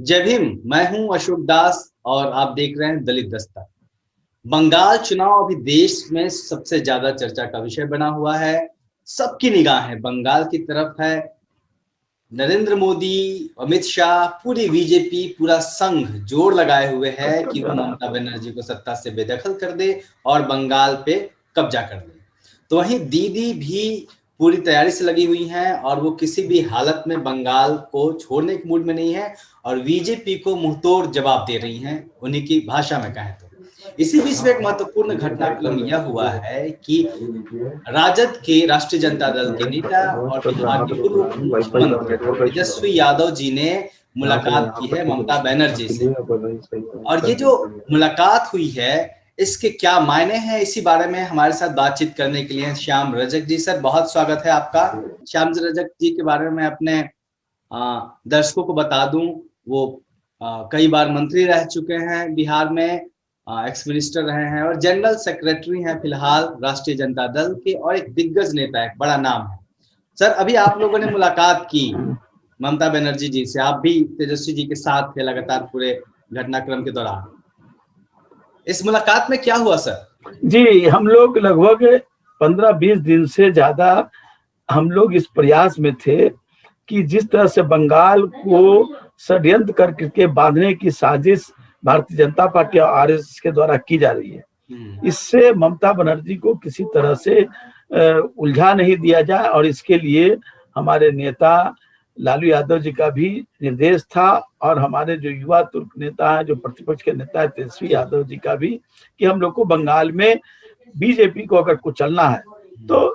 जय भीम। मैं हूं अशोक दास और आप देख रहे हैं दलित दस्तक। बंगाल चुनाव अभी देश में सबसे ज्यादा चर्चा का विषय बना हुआ है। सबकी निगाहें बंगाल की तरफ है। नरेंद्र मोदी, अमित शाह, पूरी बीजेपी, पूरा संघ जोर लगाए हुए है कि वो ममता बनर्जी को सत्ता से बेदखल कर दे और बंगाल पे कब्जा कर दे। तो वहीं दीदी भी पूरी तैयारी से लगी हुई हैं और वो किसी भी हालत में बंगाल को छोड़ने के मूड में नहीं है और बीजेपी को मुंहतोड़ जवाब दे रही हैं, उन्हीं की भाषा में कहें तो। इसी बीच में एक महत्वपूर्ण घटनाक्रम यह हुआ है कि राजद के राष्ट्रीय जनता दल के नेता और बिहार के पूर्व मुख्यमंत्री तेजस्वी यादव जी ने मुलाकात की है ममता बनर्जी से। और ये जो मुलाकात हुई है इसके क्या मायने हैं, इसी बारे में हमारे साथ बातचीत करने के लिए श्याम रजक जी। सर, बहुत स्वागत है आपका। श्याम रजक जी के बारे में अपने दर्शकों को बता दूं, वो कई बार मंत्री रह चुके हैं बिहार में, एक्स मिनिस्टर रहे हैं और जनरल सेक्रेटरी हैं फिलहाल राष्ट्रीय जनता दल के, और एक दिग्गज नेता है, बड़ा नाम है। सर, अभी आप लोगों ने मुलाकात की ममता बनर्जी जी से, आप भी तेजस्वी जी के साथ थे लगातार पूरे घटनाक्रम के दौरान। इस मुलाकात में क्या हुआ सर? जी, हम लोग लगभग 15-20 दिन से ज्यादा हम लोग इस प्रयास में थे कि जिस तरह से बंगाल को षड्यंत्र करके बांधने की साजिश भारतीय जनता पार्टी और आरएसएस के द्वारा की जा रही है, इससे ममता बनर्जी को किसी तरह से उलझा नहीं दिया जाए। और इसके लिए हमारे नेता लालू यादव जी का भी निर्देश था और हमारे जो युवा तुर्क नेता है, जो प्रतिपक्ष के नेता है तेजस्वी यादव जी का भी, कि हम लोग को बंगाल में बीजेपी को अगर कुचलना है तो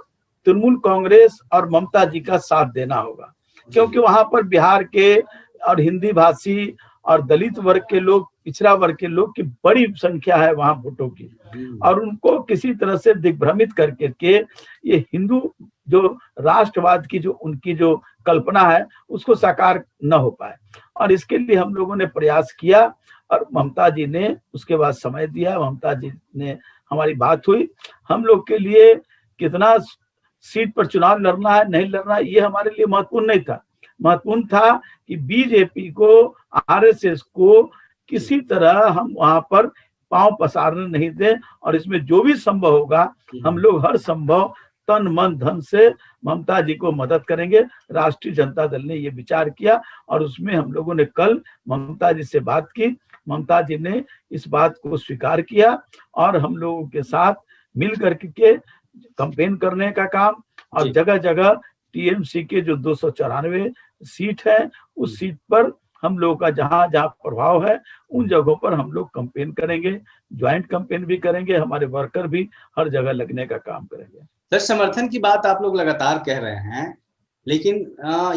तृणमूल कांग्रेस और ममता जी का साथ देना होगा, क्योंकि वहां पर बिहार के और हिंदी भाषी और दलित वर्ग के लोग, पिछड़ा वर्ग के लोग की बड़ी संख्या है वहां वोटों की, और उनको किसी तरह से दिग्भ्रमित करके ये हिंदू जो राष्ट्रवाद की जो उनकी जो कल्पना है उसको साकार न हो पाए। और इसके लिए हम लोगों ने प्रयास किया और ममता जी ने उसके बाद समय दिया। ममता जी ने, हमारी बात हुई, हम लोग के लिए कितना सीट पर चुनाव लड़ना है नहीं लड़ना है ये हमारे लिए महत्वपूर्ण नहीं था। महत्वपूर्ण था कि बीजेपी को, आरएसएस को किसी तरह हम वहां पर पांव पसारने नहीं दें, और इसमें जो भी संभव होगा हम लोग हर संभव तन मन धन से ममता जी को मदद करेंगे। राष्ट्रीय जनता दल ने ये विचार किया और उसमें हम लोगों ने कल ममता जी से बात की। ममता जी ने इस बात को स्वीकार किया और हम लोगों के साथ मिल करके कैंपेन करने का काम, और जगह जगह टीएमसी के जो 294 सीट है उस सीट पर हम लोगों का जहां जहां प्रभाव है उन जगहों पर हम लोग कैंपेन करेंगे, ज्वाइंट कैंपेन भी करेंगे, हमारे वर्कर भी हर जगह लगने का काम करेंगे। सर, समर्थन की बात आप लोग लगातार कह रहे हैं, लेकिन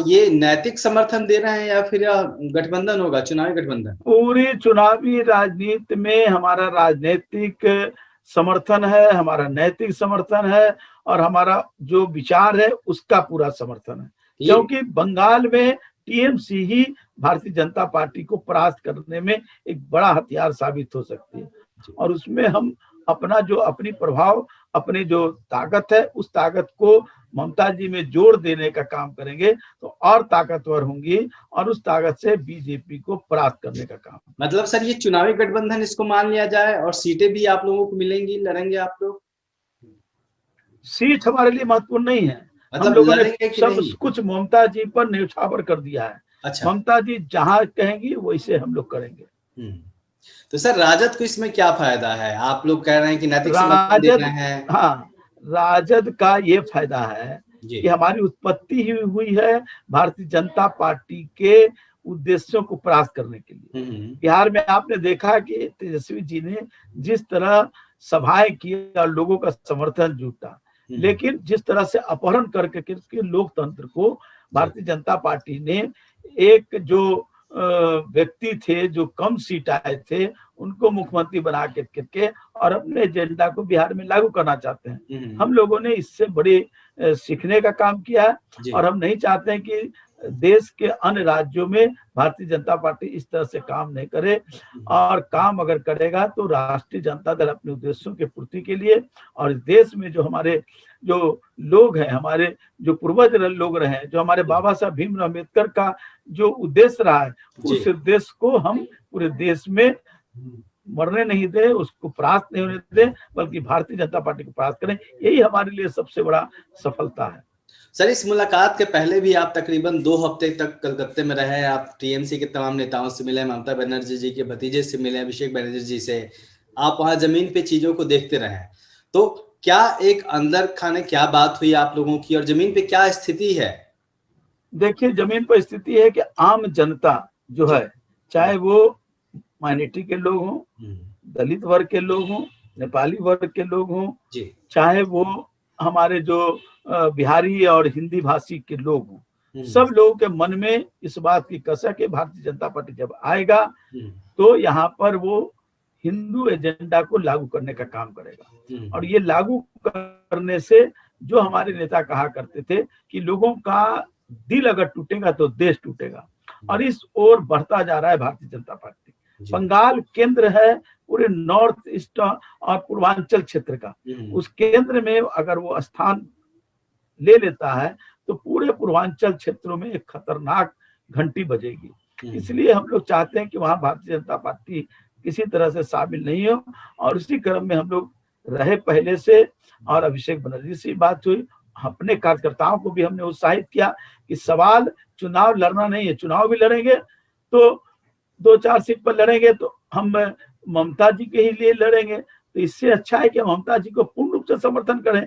ये नैतिक समर्थन दे रहे हैं या फिर गठबंधन होगा, चुनावी गठबंधन? पूरी चुनावी राजनीति में हमारा राजनीतिक समर्थन है, हमारा नैतिक समर्थन है और हमारा जो विचार है उसका पूरा समर्थन है, क्योंकि बंगाल में टीएमसी ही भारतीय जनता पार्टी को परास्त करने में एक बड़ा हथियार साबित हो सकती है। और उसमें हम अपना जो अपनी प्रभाव, अपनी जो ताकत है उस ताकत को ममता जी में जोड़ देने का काम करेंगे तो और ताकतवर होंगी और उस ताकत से बीजेपी को परास्त करने का काम। मतलब सर, ये चुनावी गठबंधन इसको मान लिया जाए और सीटें भी आप लोगों को मिलेंगी, लड़ेंगे आप लोग? सीट हमारे लिए महत्वपूर्ण नहीं है, मतलब हम लोगों ने सब कुछ ममता जी पर न्यौछावर कर दिया है। अच्छा। ममता जी जहां कहेंगी वैसे हम लोग करेंगे। तो सर, राजद को इसमें क्या फायदा है? आप लोग कह रहे हैं कि नैतिक समर्थन दे रहे हैं। हाँ, राजद का ये फायदा है कि हमारी उत्पत्ति ही हुई है भारतीय जनता पार्टी के उद्देश्यों को परास्त करने के लिए। बिहार में आपने देखा कि तेजस्वी जी ने जिस तरह सभाएं की और लोगों का समर्थन जुटा, लेकिन जिस तरह से अपहरण करके लोकतंत्र को भारतीय जनता पार्टी ने, एक जो व्यक्ति थे जो कम सीट आए थे उनको मुख्यमंत्री बना के और अपने एजेंडा को बिहार में लागू करना चाहते हैं। हम लोगों ने इससे बड़े सीखने का काम किया है और हम नहीं चाहते हैं कि देश के अन्य राज्यों में भारतीय जनता पार्टी इस तरह से काम नहीं करे, और काम अगर करेगा तो राष्ट्रीय जनता दल अपने उद्देश्यों की पूर्ति के लिए और इस देश में जो हमारे जो लोग हैं, हमारे जो पूर्वज लोग रहे हैं, जो हमारे बाबा साहब भीमराव अम्बेडकर का जो उद्देश्य रहा है, उस उद्देश्य को हम पूरे देश में मरने नहीं दे, उसको परास्त नहीं होने दे, बल्कि भारतीय जनता पार्टी को परास्त करें। यही हमारे लिए सबसे बड़ा सफलता है। सर, इस मुलाकात के पहले भी आप तकरीबन 2 हफ्ते तक कलकत्ते में रहे। आप टीएमसी के तमाम नेताओं से मिले, ममता बनर्जी जी के भतीजे से मिले, अभिषेक बनर्जी जी से। आप वहां जमीन पे चीजों को देखते रहे, तो क्या एक अंदर खाने क्या बात हुई आप लोगों की और जमीन पे क्या स्थिति है? देखिए, जमीन पर स्थिति है कि आम जनता जो है, चाहे वो माइनॉरिटी के लोग हों, दलित वर्ग के लोग हों, नेपाली वर्ग के लोग हों, चाहे वो हमारे जो बिहारी और हिंदी भाषी के लोग हों, सब लोगों के मन में इस बात की कसक है भारतीय जनता पार्टी जब आएगा तो यहाँ पर वो हिंदू एजेंडा को लागू करने का काम करेगा। और ये लागू करने से जो हमारे नेता कहा करते थे कि लोगों का दिल अगर टूटेगा तो देश टूटेगा, और इस ओर बढ़ता जा रहा है भारतीय जनता पार्टी। बंगाल केंद्र है पूरे नॉर्थ ईस्ट और पूर्वांचल क्षेत्र का, उस केंद्र में अगर वो स्थान ले लेता है तो पूरे पूर्वांचल क्षेत्रों में एक खतरनाक घंटी बजेगी। इसलिए हम लोग चाहते हैं कि वहां भारतीय जनता पार्टी किसी तरह से शामिल नहीं हो, और इसी क्रम में हम लोग रहे पहले से। और अभिषेक बनर्जी से बात हुई, अपने कार्यकर्ताओं को भी हमने उत्साहित किया कि सवाल चुनाव लड़ना नहीं है, चुनाव भी लड़ेंगे तो 2-4 सीट पर लड़ेंगे तो हम ममता जी के ही लिए लड़ेंगे, तो इससे अच्छा है कि ममता जी को पूर्ण रूप से समर्थन करें।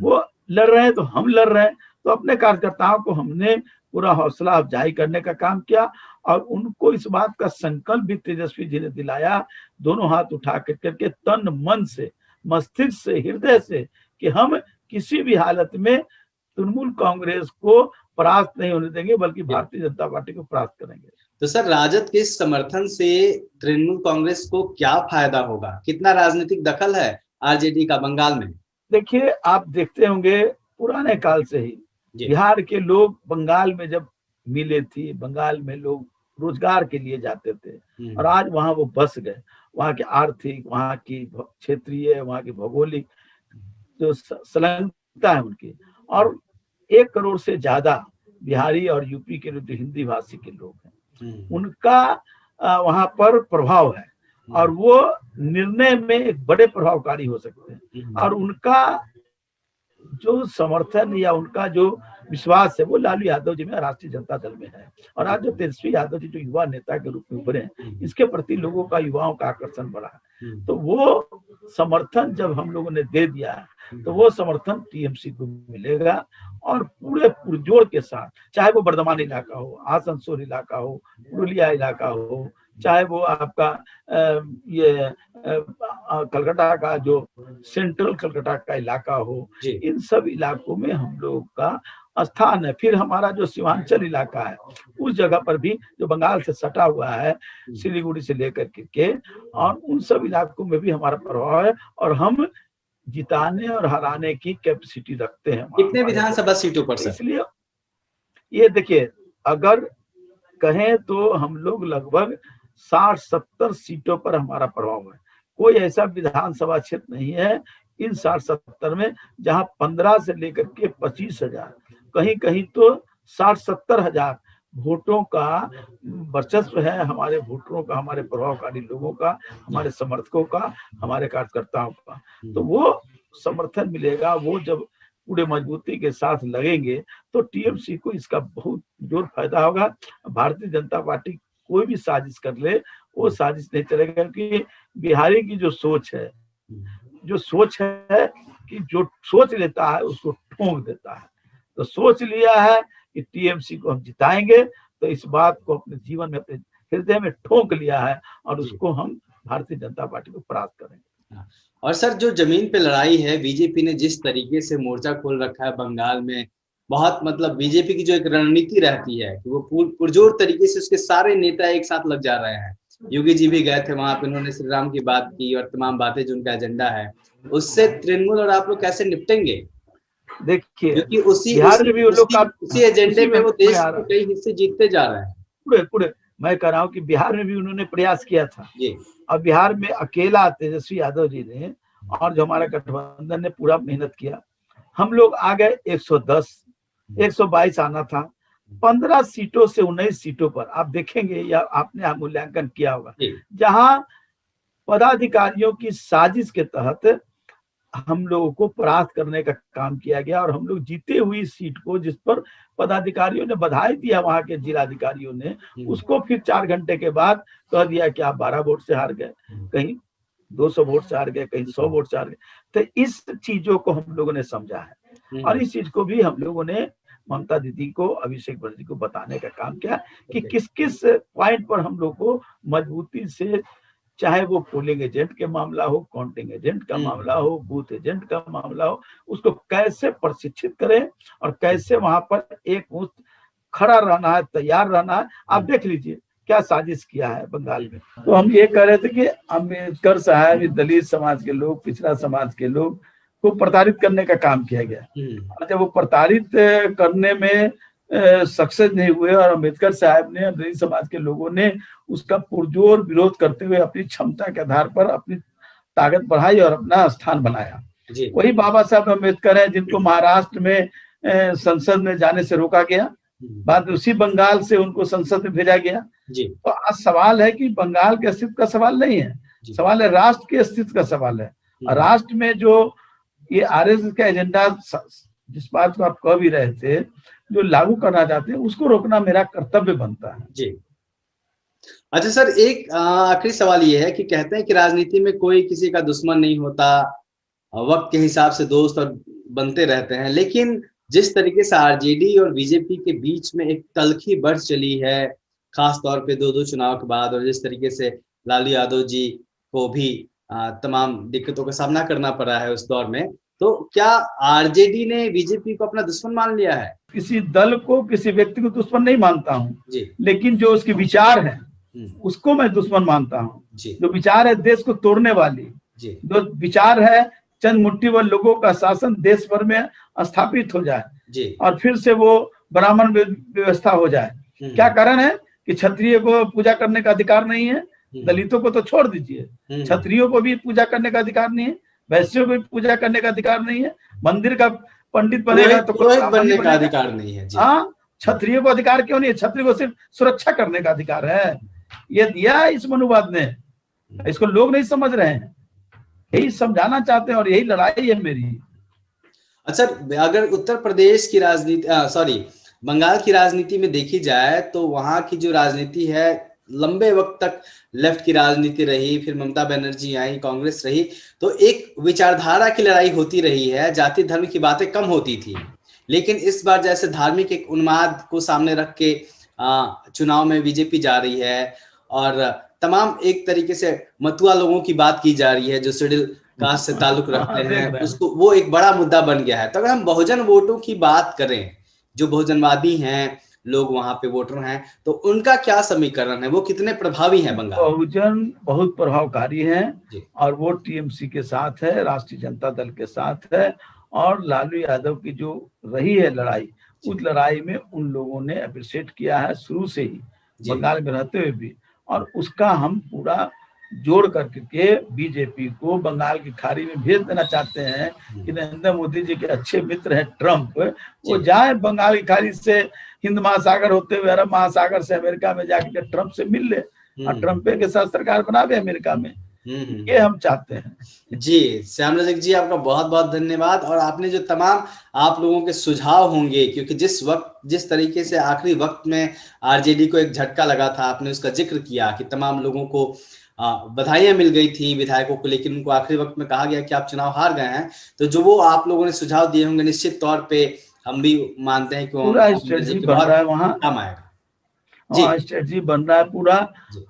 वो लड़ रहे हैं तो हम लड़ रहे हैं, तो अपने कार्यकर्ताओं को हमने पूरा हौसला अफजाई करने का काम किया और उनको इस बात का संकल्प भी तेजस्वी जी ने दिलाया, दोनों हाथ उठा करके तन मन से, मस्तिष्क से, हृदय से, कि हम किसी भी हालत में तृणमूल कांग्रेस को परास्त नहीं होने देंगे, बल्कि भारतीय जनता पार्टी को परास्त करेंगे। तो सर, राजद के समर्थन से तृणमूल कांग्रेस को क्या फायदा होगा? कितना राजनीतिक दखल है आरजेडी का बंगाल में? देखिए, आप देखते होंगे पुराने काल से ही बिहार के लोग बंगाल में जब मिले थे, बंगाल में लोग रोजगार के लिए जाते थे और आज वहां वो बस गए। वहां के आर्थिक, वहां की क्षेत्रीय, वहां की भौगोलिक जो संलग्नता है उनकी, और 1 करोड़ से ज्यादा बिहारी और यूपी के जो हिंदी भाषी के लोग हैं, उनका वहां पर प्रभाव है और वो निर्णय में एक बड़े प्रभावकारी हो सकते हैं। और उनका जो समर्थन या उनका जो विश्वास है वो लालू यादव जी में, राष्ट्रीय जनता दल में है। और आज जो तेजस्वी यादव जी जो युवा नेता के रूप में उभरे हैं, इसके प्रति लोगों का, युवाओं का आकर्षण बढ़ा है। तो वो समर्थन जब हम लोगों ने दे दिया है तो वो समर्थन टीएमसी को मिलेगा और पूरे पुरजोर के साथ, चाहे वो बर्धमान इलाका हो, आसनसोल इलाका हो, पुरुलिया इलाका हो, चाहे वो आपका ये कलकत्ता का जो सेंट्रल कलकत्ता का इलाका हो, इन सब इलाकों में हम लोग का स्थान है। फिर हमारा जो सीमांचल इलाका है उस जगह पर भी, जो बंगाल से सटा हुआ है, सिलीगुड़ी से लेकर के, और उन सब इलाकों में भी हमारा प्रभाव है और हम जिताने और हराने की कैपेसिटी रखते हैं। कितने विधानसभा सीटों पर सर? इसलिए ये देखिए, अगर कहें तो हम लोग लगभग 60-70 सीटों पर हमारा प्रभाव है। कोई ऐसा विधानसभा क्षेत्र नहीं है इन 60-70 में जहां 15 से लेकर के 25,000, कहीं कहीं तो 60-70 हजार वोटों का वर्चस्व है, हमारे वोटरों का, हमारे प्रभावकारी लोगों का, हमारे समर्थकों का, हमारे कार्यकर्ताओं का। तो वो समर्थन मिलेगा, वो जब पूरे मजबूती के साथ लगेंगे तो टीएमसी को इसका बहुत जोर फायदा होगा। भारतीय जनता पार्टी कोई भी साजिश कर ले, वो साजिश नहीं चलेगा, क्योंकि बिहारी की जो सोच है कि जो सोच लेता है उसको ठोक देता है। तो सोच लिया है कि टीएमसी को हम जिताएंगे, तो इस बात को अपने जीवन में, अपने हृदय में ठोक लिया है और उसको हम भारतीय जनता पार्टी को परास्त करेंगे। और सर, जो जमीन पे लड़ाई है, बीजेपी ने जिस तरीके से मोर्चा खोल रखा है बंगाल में, बहुत मतलब बीजेपी की जो एक रणनीति रहती है कि वो पुरजोर तरीके से उसके सारे नेता एक साथ लग जा रहे हैं। योगी जी भी गए थे वहां पे, उन्होंने श्री राम की बात की और तमाम बातें जो उनका एजेंडा है उससे तृणमूल और आप लोग कैसे निपटेंगे? देखिए क्योंकि उसी बिहार उसी में भी वो लोग उसी उसी एजेंडे उसी पे में वो मैं देश आ के रहा कई हिस्से जीतते जा रहे हैं। पूरे पूरे मैं कह रहा हूँ कि बिहार में भी उन्होंने प्रयास किया था, जी और बिहार में अकेला तेजस्वी यादव जी ने और जो हमारा गठबंधन ने पूरा मेहनत किया। हम लोग आ गए 110, 122 आना था, 15 सीटों से 19 सीटों पर आप देखेंगे या आपने मूल्यांकन किया होगा, जी जहां पदाधिकारियों की साजिश के तहत हम लोगों को परास्त करने का काम किया गया, और हम लोग जीते हुई सीट को, जिस पर पदाधिकारियों ने बधाई दिया वहां के जिलाधिकारियों ने, उसको फिर 4 घंटे के बाद कह दिया कि आप 12 वोट से हार गए, कहीं 200 वोट से हार गए, कहीं 100 वोट से हार गए। तो इस चीजों को हम लोगों ने समझा है, और इस चीज को भी हम लोगों ने ममता दीदी को, अभिषेक बनर्जी को बताने का काम किया कि किस किस पॉइंट पर हम लोग को मजबूती से, चाहे वो पोलिंग एजेंट के मामला हो, काउंटिंग एजेंट का मामला हो, बूथ एजेंट का मामला हो, उसको कैसे प्रशिक्षित करें और कैसे वहां पर एक मुश्त खड़ा रहना है, तैयार रहना है। आप देख लीजिए क्या साजिश किया है बंगाल में। तो हम ये कह रहे थे कि अम्बेडकर साहब, दलित समाज के लोग, पिछड़ा समाज के लोग को प्रताड़ित करने का काम किया गया, और जब वो प्रताड़ित करने में सक्सेस नहीं हुए, और अम्बेडकर साहब ने, दलित समाज के लोगों ने उसका पुरजोर विरोध करते हुए अपनी क्षमता के आधार पर अपनी ताकत बढ़ाई और अपना स्थान बनाया। वही बाबा साहब अम्बेडकर है जिनको महाराष्ट्र में संसद में जाने से रोका गया, बाद में उसी बंगाल से उनको संसद में भेजा गया। तो आज सवाल है कि बंगाल के अस्तित्व का सवाल नहीं है, सवाल है राष्ट्र के अस्तित्व का सवाल है। राष्ट्र में जो ये आरएसएस का एजेंडा, जिस बात को आप कह भी रहे थे, जो लागू करना चाहते हैं, उसको रोकना मेरा कर्तव्य बनता है। जी। अच्छा सर, एक आखिरी सवाल ये है कि कहते हैं कि राजनीति में कोई किसी का दुश्मन नहीं होता, वक्त के हिसाब से दोस्त और बनते रहते हैं, लेकिन जिस तरीके से आरजेडी और बीजेपी के बीच में एक तल्खी बढ़ चली है, खास तौर पे 2-2 चुनाव के बाद, और जिस तरीके से लालू यादव जी को भी तमाम दिक्कतों का सामना करना पड़ा है उस दौर में, तो क्या आरजेडी ने बीजेपी को अपना दुश्मन मान लिया है? किसी दल को, किसी व्यक्ति को दुश्मन नहीं मानता हूँ, लेकिन जो उसके विचार है उसको मैं दुश्मन मानता हूँ। जो विचार है देश को तोड़ने वाली, जो विचार है चंद मुट्ठी व लोगों का शासन देश भर में स्थापित हो जाए और फिर से वो ब्राह्मण व्यवस्था हो जाए। क्या कारण है कि क्षत्रिय को पूजा करने का अधिकार नहीं है, दलितों को तो छोड़ दीजिए, क्षत्रियों को भी पूजा करने का अधिकार नहीं है, वैश्यों को भी पूजा करने का अधिकार नहीं है, मंदिर का पंडित बनेगा तो पुरोहित बनने का अधिकार नहीं है। हाँ, क्षत्रिय को अधिकार क्यों नहीं है? क्षत्रिय को सिर्फ सुरक्षा करने का अधिकार है, ये दिया है इस मनुवाद ने। इसको लोग नहीं समझ रहे हैं, यही समझाना चाहते हैं और यही लड़ाई है मेरी। अच्छा, अगर उत्तर प्रदेश की राजनीति, बंगाल की राजनीति में देखी जाए तो वहां की जो राजनीति है, लंबे वक्त तक लेफ्ट की राजनीति रही, फिर ममता बनर्जी आई, कांग्रेस रही, तो एक विचारधारा की लड़ाई होती रही है, जाति धर्म की बातें कम होती थी। लेकिन इस बार जैसे धार्मिक एक उन्माद को सामने रख के चुनाव में बीजेपी जा रही है, और तमाम एक तरीके से मतुआ लोगों की बात की जा रही है जो शेड्यूल कास्ट से ताल्लुक रखते हैं, उसको वो एक बड़ा मुद्दा बन गया है। तो अगर हम बहुजन वोटों की बात करें, जो बहुजनवादी हैं लोग, वहां पे वोटर हैं, तो उनका क्या समीकरण है, वो कितने प्रभावी हैं बंगाल? बहुजन बहुत प्रभावकारी हैं और वो टीएमसी के साथ है, राष्ट्रीय जनता दल के साथ है, और लालू यादव की जो रही है लड़ाई, उस लड़ाई में उन लोगों ने अप्रिशिएट किया है शुरू से ही, बंगाल में रहते हुए भी, और उसका हम पूरा जोड़ करके बीजेपी को बंगाल की खाड़ी में भेज देना चाहते हैं कि नरेंद्र मोदी जी के अच्छे मित्र हैं ट्रंप, वो जाए बंगाल की खाड़ी से हिंद महासागर होते हुए अरब महासागर से अमेरिका में जाकर ट्रंप से मिल ले और ट्रंप के साथ सरकार बनावे अमेरिका में, ये हम चाहते हैं। जी, श्याम रजक जी, आपका बहुत बहुत धन्यवाद। और आपने जो तमाम आप लोगों के सुझाव होंगे, क्योंकि जिस तरीके से आखिरी वक्त में आरजेडी को एक झटका लगा था, आपने उसका जिक्र किया कि तमाम लोगों को बधाइयां मिल गई थी विधायकों को, लेकिन उनको आखिरी वक्त में कहा गया कि आप चुनाव हार गए हैं। तो जो वो आप लोगों ने सुझाव दिए होंगे, निश्चित तौर पे हम भी मानते हैं कि पूरा स्ट्रेटजी बन रहा है वहाँ, काम आएगा। स्ट्रेटजी बन रहा है पूरा।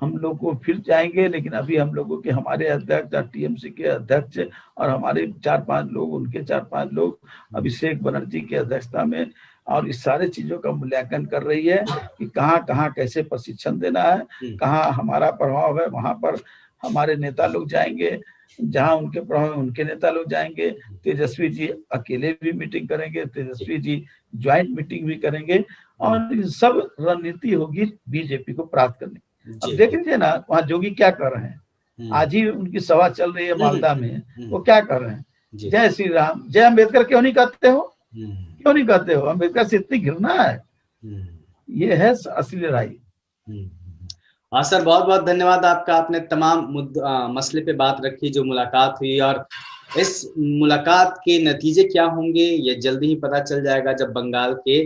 हम लोग को फिर जाएंगे, लेकिन अभी हम लोगों के, हमारे अध्यक्ष, टीएमसी के अध्यक्ष और हमारे 4-5 लोग, उनके 4-5 लोग अभिषेक बनर्जी की अध्यक्षता में और इस सारे चीजों का मूल्यांकन कर रही है कि कहाँ कहाँ कैसे प्रशिक्षण देना है, कहाँ हमारा प्रभाव है वहां पर हमारे नेता लोग जाएंगे, जहाँ उनके प्रभाव है उनके नेता लोग जाएंगे। तेजस्वी जी अकेले भी मीटिंग करेंगे, तेजस्वी जी ज्वाइंट मीटिंग भी करेंगे और इन सब रणनीति होगी बीजेपी को प्राप्त करने की। अब देख लीजिए ना वहाँ जोगी क्या कर रहे हैं, आज ही उनकी सभा चल रही है मालदा में, वो क्या कर रहे हैं, जय श्री राम, जय अम्बेडकर क्यों नहीं कहते हो, क्यों नहीं कहते हो, अम्बेडकर से इतनी घृणा है। ये है असली लड़ाई। हाँ सर, बहुत बहुत धन्यवाद आपका, आपने तमाम मसले पे बात रखी जो मुलाकात हुई, और इस मुलाकात के नतीजे क्या होंगे ये जल्दी ही पता चल जाएगा जब बंगाल के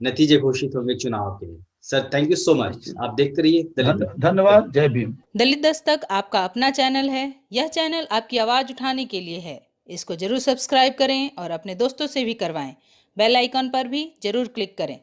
नतीजे घोषित होंगे चुनाव के। Sir thank you so much, आप देखते रहिए दलित दस्तक। धन्यवाद, जय भीम। दलित दस्तक आपका अपना चैनल है, यह चैनल आपकी आवाज उठाने के लिए है। इसको जरूर सब्सक्राइब करें और अपने दोस्तों से भी करवाएं। बेल आइकन पर भी जरूर क्लिक करें।